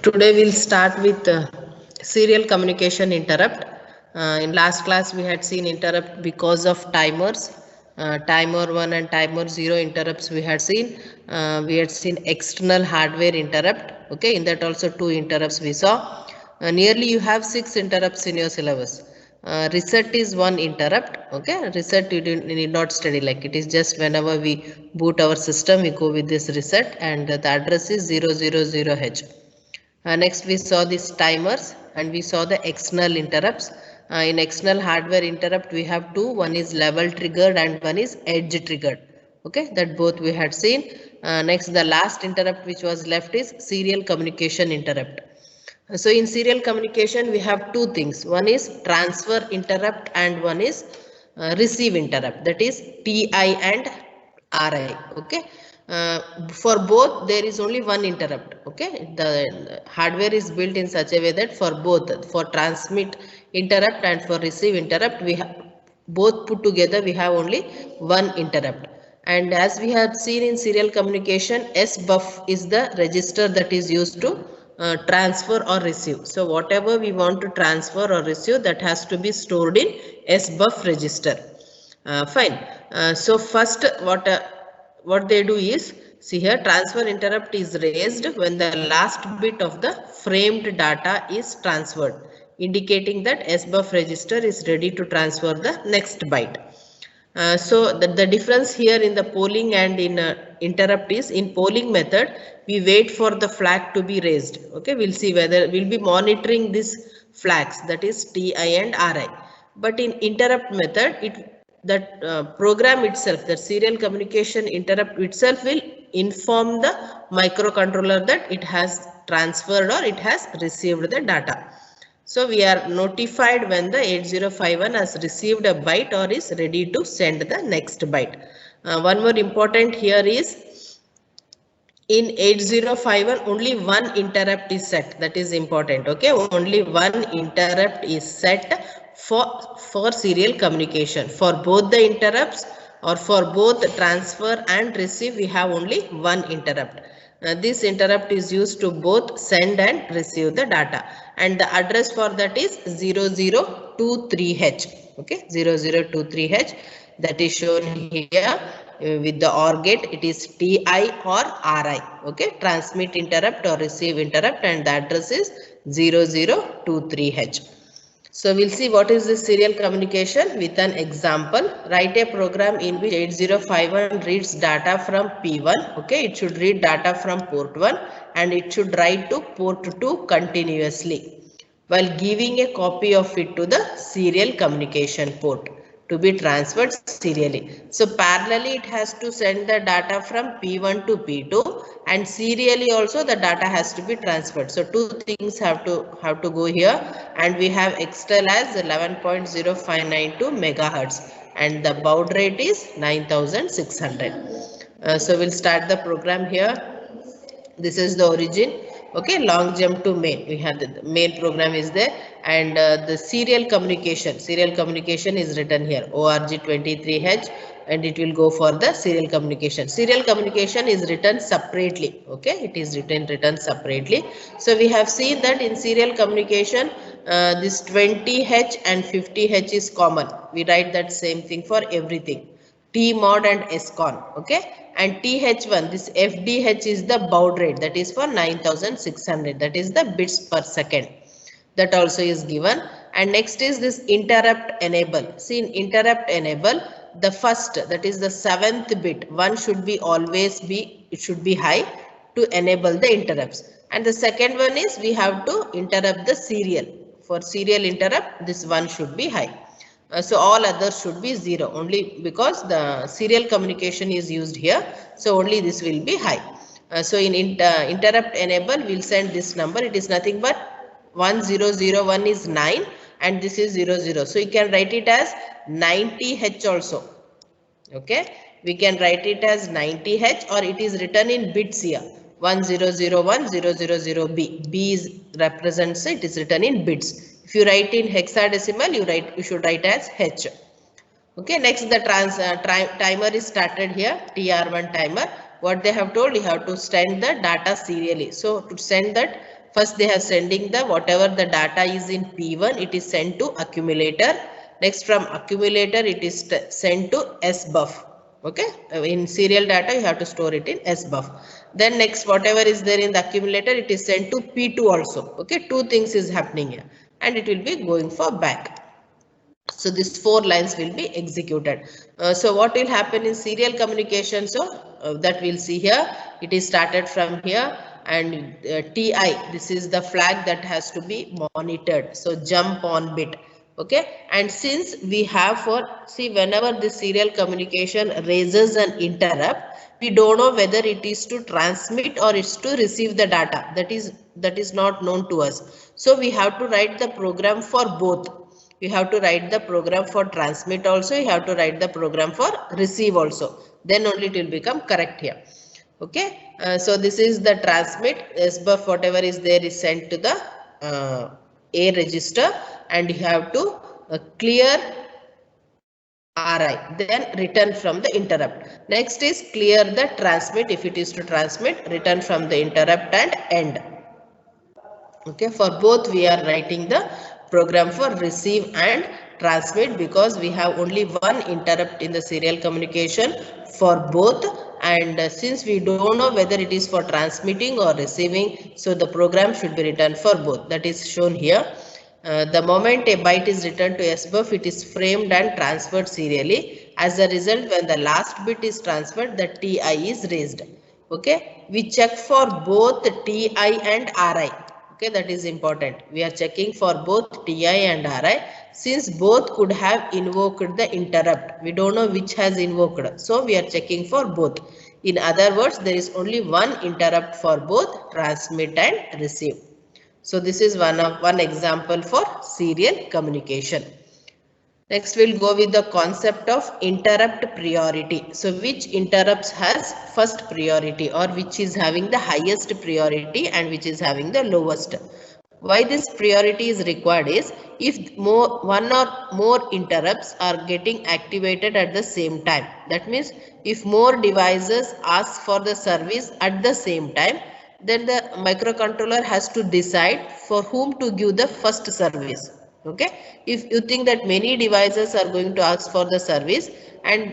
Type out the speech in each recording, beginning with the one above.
Today we'll start with serial communication interrupt. In last class we had seen interrupt because of timers. Timer 1 and timer 0 interrupts we had seen. We had seen external hardware interrupt. Okay, in that also 2 interrupts we saw. Nearly you have 6 interrupts in your syllabus. Reset is one interrupt. Okay, reset you need not study, like it is just whenever we boot our system we go with this reset, and the address is 000H. Next we saw these timers and we saw the external interrupts. In external hardware interrupt we have two, one is level triggered and one is edge triggered. Okay, that both we had seen. Next the last interrupt which was left is serial communication interrupt. So in serial communication we have two things, one is transfer interrupt and one is receive interrupt, that is TI and RI. Okay, for both there is only one interrupt. Okay, the hardware is built in such a way that for both, for transmit interrupt and for receive interrupt, we have both put together we have only one interrupt. And as we have seen in serial communication, SBUF is the register that is used to transfer or receive. So whatever we want to transfer or receive, that has to be stored in SBUF register. Fine. So first what they do is, see here, transfer interrupt is raised when the last bit of the framed data is transferred, indicating that SBUF register is ready to transfer the next byte. So the difference here in the polling and in interrupt is, in polling method we wait for the flag to be raised. Okay, we'll see whether we'll be monitoring these flags, that is TI and RI. But in interrupt method, that program itself, the serial communication interrupt itself will inform the microcontroller that it has transferred or it has received the data. So we are notified when the 8051 has received a byte or is ready to send the next byte. One more important here is, in 8051 only one interrupt is set, that is important. Okay, only one interrupt is set for serial communication. For both the interrupts or for both transfer and receive, we have only one interrupt. This interrupt is used to both send and receive the data, and the address for that is 0023H. Okay, 0023H, that is shown here with the OR gate. It is TI or RI. Okay, transmit interrupt or receive interrupt, and the address is 0023H. So we'll see what is this serial communication with an example. Write a program in which 8051 reads data from P1. Okay, it should read data from port 1 and it should write to port 2 continuously, while giving a copy of it to the serial communication port to be transferred serially. So parallelly it has to send the data from P1 to P2, and serially also the data has to be transferred. So two things have to go here, and we have Xtel as 11.0592 megahertz and the baud rate is 9600. So we'll start the program here. This is the origin. Okay, long jump to main. We have the main program is there, and the serial communication is written here, ORG23H, and it will go for the serial communication. Serial communication is written separately. Okay, it is written separately. So we have seen that in serial communication this 20H and 50H is common. We write that same thing for everything, T mod and SCON. Okay, and TH1, this FDH is the baud rate, that is for 9600, that is the bits per second, that also is given. And next is this interrupt enable. See, in interrupt enable, the first, that is the 7th bit, one should be always be, it should be high to enable the interrupts, and the second one is we have to interrupt the serial. For serial interrupt, this one should be high. So all others should be 0, only because the serial communication is used here, so only this will be high. So in interrupt enable, we'll send this number. It is nothing but 1001 is 9 and this is 00. So you can write it as 90H also. Okay, we can write it as 90H, or it is written in bits here, 1001 000B. B is represents, it is written in bits. If you write in hexadecimal, you should write as H. Okay, next the timer is started here, TR1 timer. What they have told, you have to send the data serially. So to send that First they have sending the whatever the data is in P1, it is sent to accumulator. Next from accumulator it is sent to SBUF. Okay, in serial data you have to store it in SBUF. Then next whatever is there in the accumulator, it is sent to P2 also. Okay, two things is happening here, and it will be going for back. So these 4 lines will be executed. So what will happen in serial communication? So that we'll see here. It is started from here, and TI, this is the flag that has to be monitored. So jump on bit. Okay, and since we have for, see, whenever the serial communication raises an interrupt, we don't know whether it is to transmit or it's to receive the data. That is not known to us. So we have to write the program for both. You have to write the program for transmit also, you have to write the program for receive also, then only it will become correct here. Okay, so this is the transmit. SBUF whatever is there is sent to the A register, and you have to clear RI, then return from the interrupt. Next is clear the transmit. If it is to transmit, return from the interrupt and end. Okay, for both we are writing the program for receive and transmit, because we have only one interrupt in the serial communication for both, and since we don't know whether it is for transmitting or receiving, so the program should be written for both. That is shown here. The moment a byte is returned to SBUF, it is framed and transferred serially. As a result, when the last bit is transferred, the TI is raised. Okay, we check for both TI and RI. Okay, that is important. We are checking for both TI and RI. Since both could have invoked the interrupt, we don't know which has invoked. So we are checking for both. In other words, there is only one interrupt for both transmit and receive. So this is one example for serial communication. Next we'll go with the concept of interrupt priority. So which interrupts has first priority, or which is having the highest priority and which is having the lowest. Why this priority is required is, if one or more interrupts are getting activated at the same time. That means if more devices ask for the service at the same time, then the microcontroller has to decide for whom to give the first service. Okay, if you think that many devices are going to ask for the service, and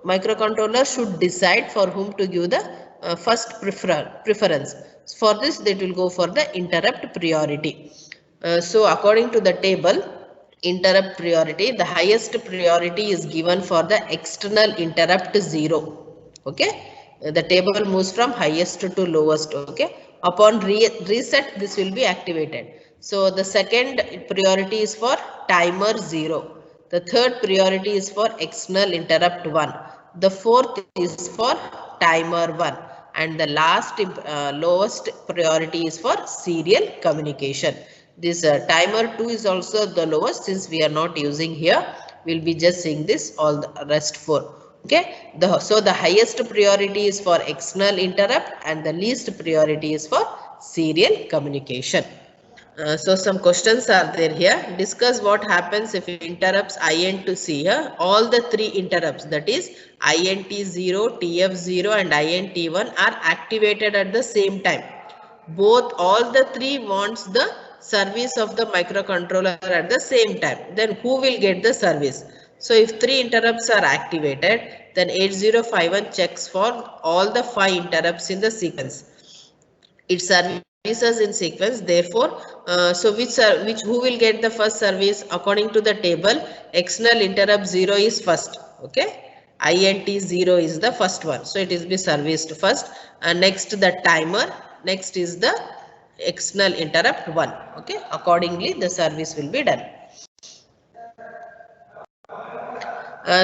microcontroller should decide for whom to give the first preference. For this, they will go for the interrupt priority. So according to the table, interrupt priority, the highest priority is given for the external interrupt 0. Okay, the table moves from highest to lowest. Okay, upon reset, this will be activated. So the second priority is for timer 0. The third priority is for external interrupt 1. The fourth is for timer 1. And the last lowest priority is for serial communication. This timer 2 is also the lowest, since we are not using here. We'll be just seeing this all the rest 4. Okay, so the highest priority is for external interrupt, and the least priority is for serial communication. So some questions are there here. Discuss what happens if interrupts INT to C here. All the 3 interrupts, that is INT0, TF0 and INT1 are activated at the same time. All the 3 wants the service of the microcontroller at the same time. Then who will get the service? So if 3 interrupts are activated, then 8051 checks for all the 5 interrupts in the sequence. It services in sequence. Therefore, so who will get the first service? According to the table, external interrupt 0 is first. Okay, INT 0 is the first one, so it is be serviced first. Next the timer, next is the external interrupt 1. Okay, accordingly the service will be done.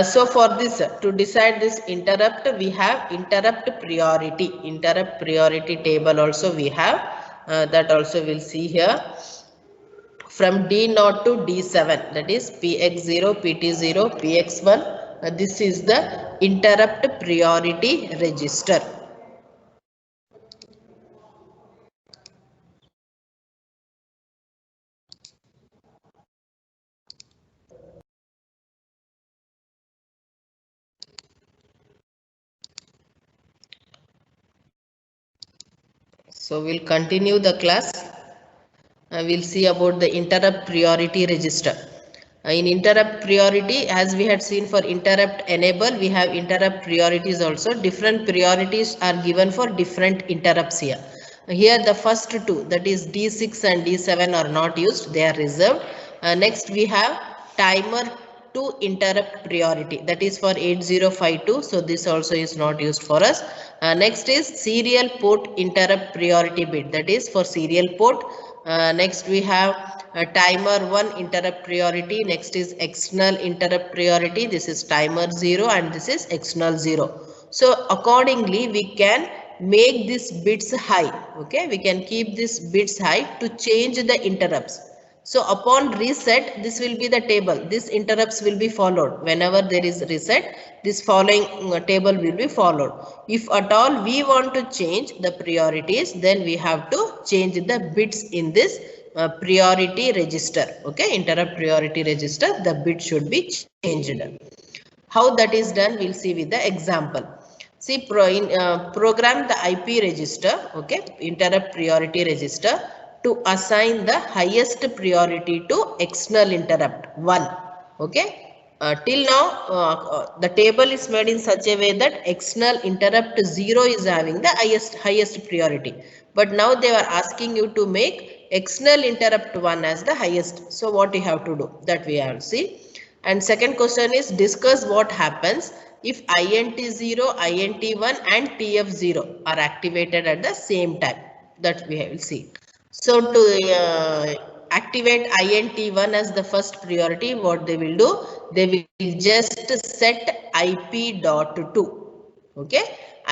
So for this, to decide this interrupt, we have interrupt priority table also we have. That also we'll see here. From D0 to D7, that is PX0, PT0, PX1. This is the interrupt priority register. So we'll continue the class. we'll see about the interrupt priority register. In interrupt priority, as we had seen for interrupt enable, we have interrupt priorities also. Different priorities are given for different interrupts here. Here the first two, that is D6 and D7, are not used, they are reserved. Next we have timer to interrupt priority, that is for 8052, so this also is not used for us. Next is serial port interrupt priority bit, that is for serial port. Next we have timer 1 interrupt priority. Next is external interrupt priority, this is timer 0 and this is external 0. So accordingly we can make these bits high. Okay, we can keep these bits high to change the interrupts. So upon reset, this will be the table. This interrupts will be followed. Whenever there is reset, this following table will be followed. If at all we want to change the priorities, then we have to change the bits in this priority register. Okay, interrupt priority register, the bit should be changed. How that is done, we'll see with the example. See, program the IP register, okay, interrupt priority register, to assign the highest priority to external interrupt 1. Okay. Till now the table is made in such a way that external interrupt 0 is having the highest priority, but now they are asking you to make external interrupt 1 as the highest. So what you have to do, that we have to see. And second question is, discuss what happens if INT0, INT1 and TF0 are activated at the same time, that we will see. So to activate INT1 as the first priority, what they will do, they will just set IP.2. Okay,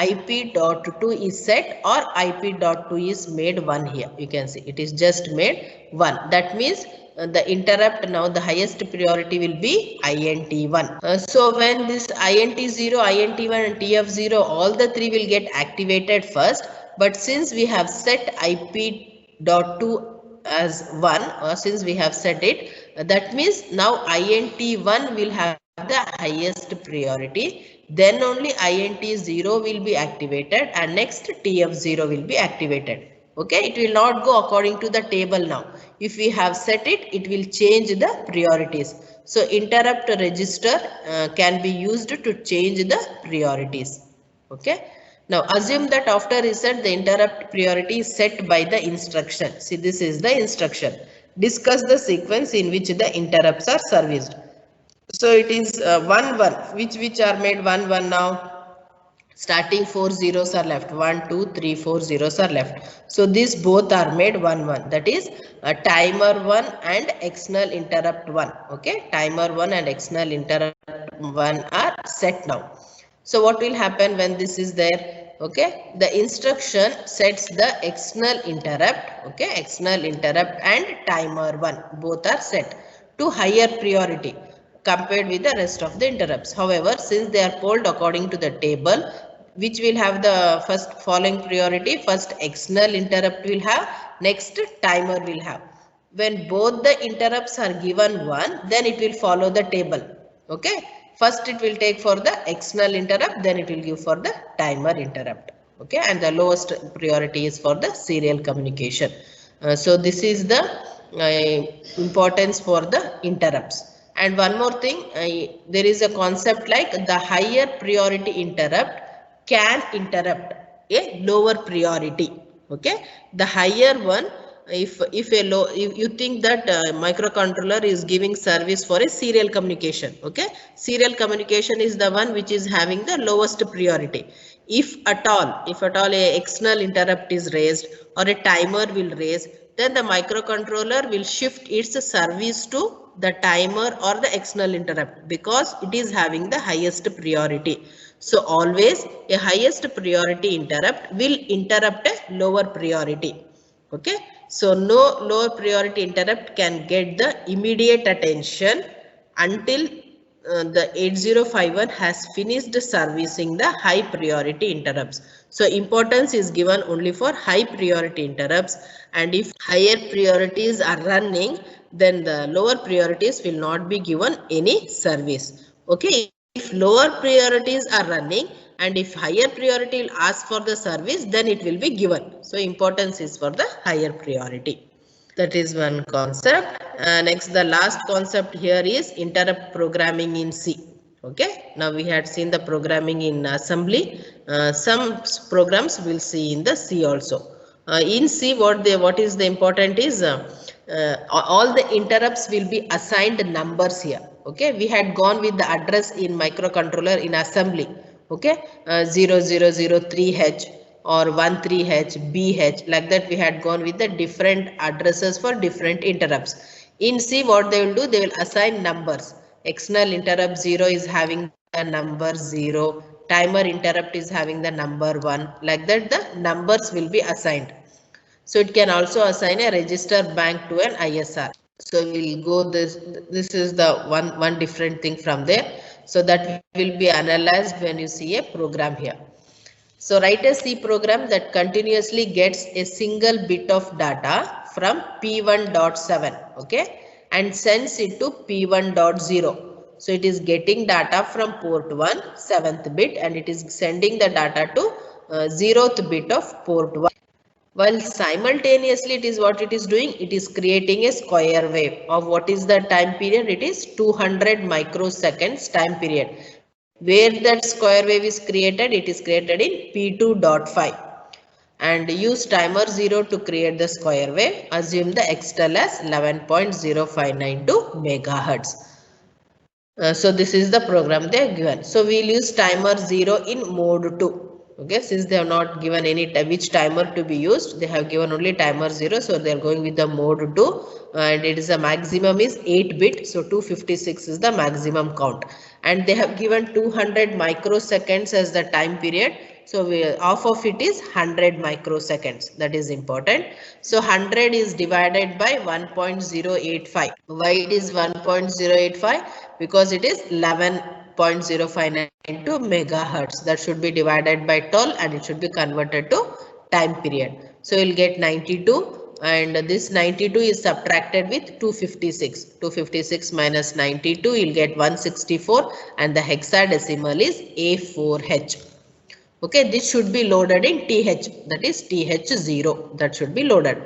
IP.2 is set, or IP.2 is made 1 here. You can see it is just made 1. That means the interrupt, now the highest priority will be INT1. So when this INT0, INT1 and TF0, all the three will get activated first. But since we have set IP.2 as 1, since we have set it, that means now INT1 will have the highest priority, then only INT0 will be activated, and next TF0 will be activated. Okay, it will not go according to the table now. If we have set it, it will change the priorities. So interrupt register can be used to change the priorities. Okay. Now assume that after reset, the interrupt priority is set by the instruction. See, this is the instruction. Discuss the sequence in which the interrupts are serviced. So it is 1 1, which are made 1 1 now. Starting 4 zeros are left, 1 2 3 4 zeros are left. So these both are made 1 1, that is a timer 1 and external interrupt 1. Okay, timer 1 and external interrupt 1 are set now. So what will happen when this is there? Okay, the instruction sets the external interrupt, okay, external interrupt and timer 1, both are set to higher priority compared with the rest of the interrupts. However, since they are polled according to the table, which will have the first following priority, first external interrupt will have, next timer will have. When both the interrupts are given 1, then it will follow the table. Okay, first it will take for the external interrupt, then it will give for the timer interrupt. Okay, and the lowest priority is for the serial communication. So this is the importance for the interrupts. And one more thing, there is a concept like the higher priority interrupt can interrupt a lower priority. Okay, the higher one, if you think that microcontroller is giving service for a serial communication. Okay, serial communication is the one which is having the lowest priority. If at all a external interrupt is raised or a timer will raise, then the microcontroller will shift its service to the timer or the external interrupt, because it is having the highest priority. So always a highest priority interrupt will interrupt a lower priority. Okay, so no lower priority interrupt can get the immediate attention until the 8051 has finished servicing the high priority interrupts. So importance is given only for high priority interrupts, and if higher priorities are running, then the lower priorities will not be given any service. Okay, if lower priorities are running and if higher priority will ask for the service, then it will be given. So importance is for the higher priority. That is one concept. Next, the last concept here is interrupt programming in C. Okay, now we had seen the programming in assembly. Some programs we'll see in the C also. In C, what is the important is all the interrupts will be assigned numbers here. Okay, we had gone with the address in microcontroller in assembly. Okay, 0003H or 13H, BH, like that we had gone with the different addresses for different interrupts. In C, what they will do, they will assign numbers. External interrupt 0 is having the number 0, timer interrupt is having the number 1, like that the numbers will be assigned. So it can also assign a register bank to an ISR. So we'll go this is the one different thing from there. So that will be analyzed when you see a program here. So write a C program that continuously gets a single bit of data from P1.7, okay, and sends it to P1.0. So it is getting data from port 1, 7th bit, and it is sending the data to 0th bit of port 1. While simultaneously it is what it is doing, it is creating a square wave of what is the time period? It is 200 microseconds time period. Where that square wave is created, it is created in P2.5. And use timer 0 to create the square wave. Assume the xTel as 11.0592 megahertz. So this is the program they are given. So we'll use timer 0 in mode 2. Okay, since they have not given any which timer to be used, they have given only timer 0. So they are going with the mode 2, and it is a maximum is 8 bit. So 256 is the maximum count, and they have given 200 microseconds as the time period. So half of it is 100 microseconds. That is important. So 100 is divided by 1.085. Why it is 1.085? Because it is 11.059 megahertz. That should be divided by 12 and it should be converted to time period. So you'll get 92, and this 92 is subtracted with 256. 256 minus 92, you'll get 164, and the hexadecimal is A4H. Okay, this should be loaded in TH, that is TH0, that should be loaded.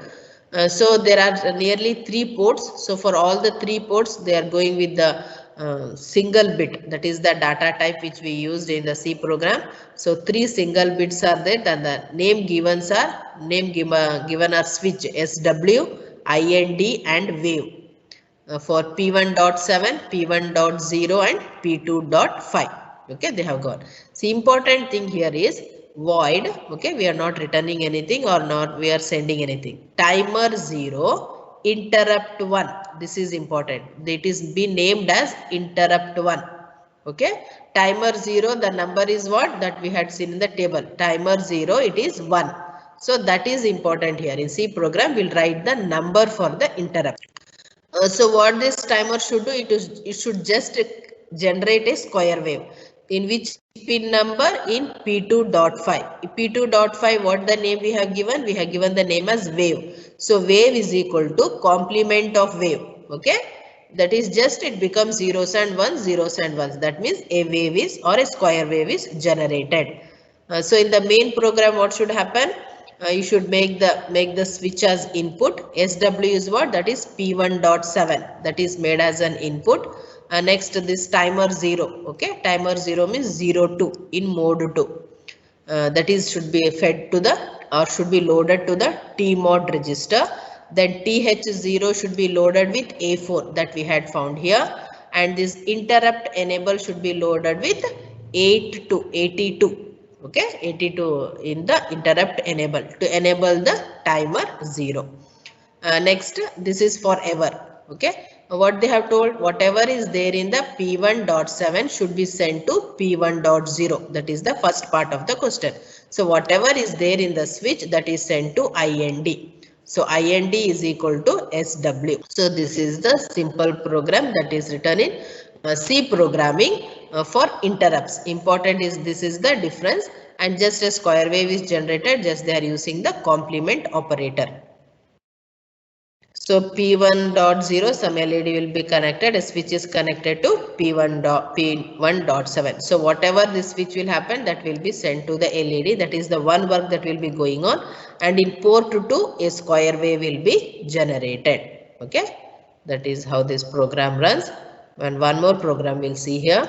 So there are nearly 3 ports. So for all the 3 ports, they are going with the single bit, that is the data type which we used in the C program. So 3 single bits are there, then the name given are switch SW, IND and wave for P1.7, P1.0 and P2.5. Okay, they have got. See, important thing here is void. Okay, we are not returning anything or not we are sending anything. Timer 0, interrupt 1. This is important. It is be named as interrupt 1. Okay, timer 0, the number is what that we had seen in the table. Timer 0, it is 1. So that is important here. In C program, we'll write the number for the interrupt. So what this timer should do, it should just generate a square wave. In which pin number? In P2.5. P2.5, what the name we have given? We have given the name as wave. So wave is equal to complement of wave. Okay, that is just it becomes zeros and ones, zeros and ones. That means a wave is or a square wave is generated. So in the main program, what should happen? You should make the switch as input. SW is what? That is P1.7. That is made as an input. Next, this timer 0. Okay, timer 0 means 02 in mode 2. That is should be fed to the or should be loaded to the T mod register. Then TH0 should be loaded with A4 that we had found here, and this interrupt enable should be loaded with 82. Okay, 82 in the interrupt enable to enable the timer 0. Next, this is forever. Okay, what they have told, whatever is there in the P1.7 should be sent to P1.0. That is the first part of the question. So whatever is there in the switch, that is sent to IND. So IND is equal to SW. So this is the simple program that is written in C programming for interrupts. Important is this is the difference, and just a square wave is generated, just they are using the complement operator. So P1.0, some LED will be connected, a switch is connected to P1.7. So whatever this switch will happen, that will be sent to the LED. That is the one work that will be going on. And in port 2, a square wave will be generated. Okay, that is how this program runs. And one more program we'll see here.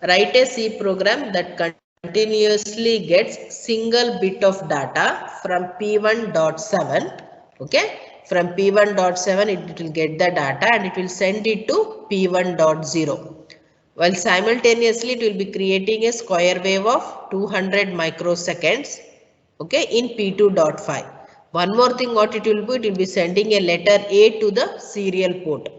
Write a C program that continuously gets single bit of data from P1.7. Okay, from P1.7 it will get the data and it will send it to P1.0. While simultaneously it will be creating a square wave of 200 microseconds, okay, in P2.5. One more thing what it will be sending a letter A to the serial port.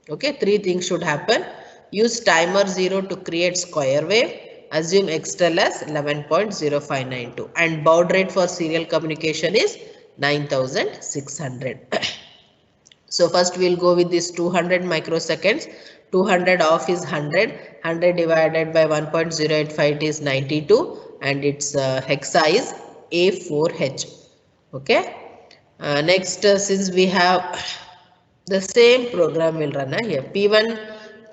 Okay, three things should happen. Use timer 0 to create square wave. Assume XTEL as 11.0592 and baud rate for serial communication is 9600. So first we'll go with this 200 microseconds. 200 off is 100. 100 divided by 1.085 is 92 and its hexa is A4H. Okay. Next, since we have the same program will run here. P1,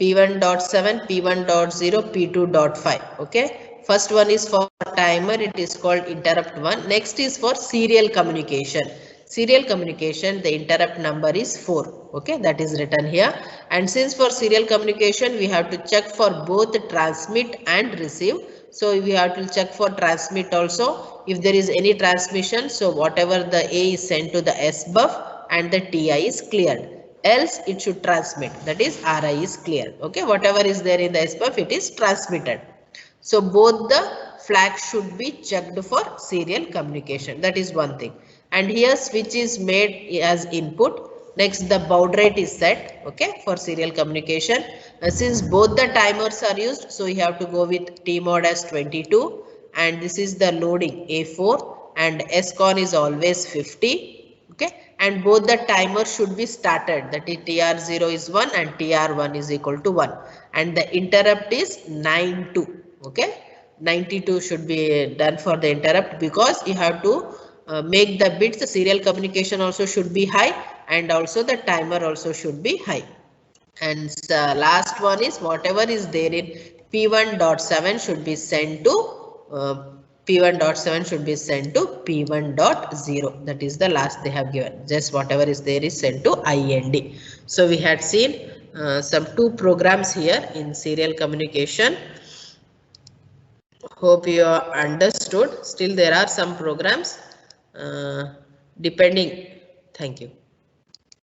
P1.7, P1.0, P2.5. Okay. First one is for timer. It is called interrupt 1. Next is for serial communication. Serial communication, the interrupt number is 4. Okay, that is written here. And since for serial communication, we have to check for both transmit and receive. So we have to check for transmit also. If there is any transmission, so whatever the A is sent to the S buff and the TI is cleared. Else it should transmit, that is RI is clear. Okay, whatever is there in the S buff, it is transmitted. So both the flags should be checked for serial communication. That is one thing. And here switch is made as input. Next the baud rate is set, okay, for serial communication. Since both the timers are used, so you have to go with T mod as 22 and this is the loading A4 and SCON is always 50. Okay, and both the timers should be started, that is TR0 is 1 and TR1 is equal to 1 and the interrupt is 92. Okay, 92 should be done for the interrupt because you have to make the bits. The serial communication also should be high and also the timer also should be high. And last one is whatever is there in P1.7 should be sent to P1.7 should be sent to P1.0. That is the last they have given. Just whatever is there is sent to IND. So we had seen some 2 programs here in serial communication. Hope you are understood. Still there are some programs depending. Thank you.